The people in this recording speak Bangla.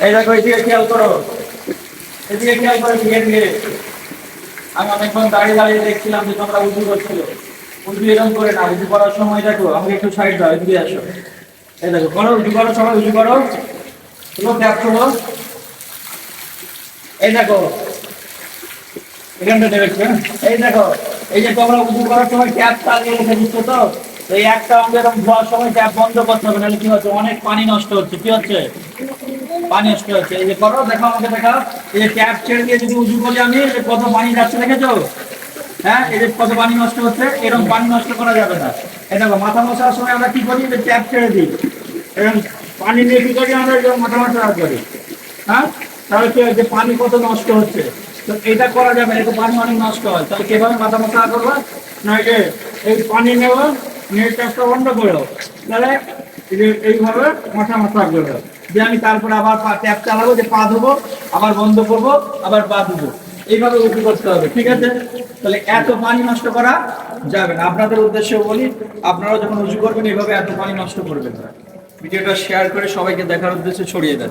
এই দেখো এদিকে খেয়াল করো, এদিকে খেয়াল করো, ধীরে ধীরে। আমি অনেকক্ষণ দাঁড়িয়ে দাঁড়িয়ে দেখছিলাম যে তোমরা উজু করছিল। উজু এরকম করে না, উজু করার সময় দেখো আমাকে একটু সাইড দাও, এদিকে আসো। এই দেখো করো, উজু করো, সবাই উজু করো। তুলো ক্যাপ করো। এই দেখো এখানটা দেখছো, এই দেখো এই যে তোমরা উজু করার সময় ট্যাপ চালিয়ে রেখে দিচ্ছ, তো এই একটা অঙ্গ এরকম ধোয়ার সময় ট্যাপ বন্ধ করতে হবে, নাহলে কি হচ্ছে, অনেক পানি নষ্ট হচ্ছে। কি হচ্ছে? পানি নষ্ট হচ্ছে। এই যে করো, দেখো আমাকে দেখাও। এই যে ট্যাপ ছেড়ে দিয়ে যদি উজু করি আমি, এই যে কত পানি যাচ্ছে দেখেছো? হ্যাঁ, এই যে কত পানি নষ্ট হচ্ছে। এরকম পানি নষ্ট করা যাবে না। এই দেখো মাথা মশার সময় আমরা কি করি, যে ট্যাপ ছেড়ে দিই, এরকম পানি নিয়ে কি করি আমরা, এরকম মাথা মশা করি। হ্যাঁ, তাহলে কি হয়, যে পানি কত নষ্ট হচ্ছে। তো এটা করা যাবে না, এটা পানি অনেক নষ্ট হয়। তাহলে কিভাবে মাথা মশা করবো? না, যে এই পানি নেবো, নিয়ে ট্যাপটা বন্ধ করো, তাহলে এই যে এইভাবে মাথা মশা করবো। যে আমি তারপরে আবার ট্যাপ চালাবো, যে পা ধোবো, আবার বন্ধ করবো, আবার পা ধুবো। এইভাবে উঁচু করতে হবে, ঠিক আছে? তাহলে এত পানি নষ্ট করা যাবে না। আপনাদের উদ্দেশ্যে বলি, আপনারা যখন উঁচু করবেন এইভাবে এত পানি নষ্ট করবেন না। ভিডিওটা শেয়ার করে সবাইকে দেখার উদ্দেশ্যে ছড়িয়ে দেন।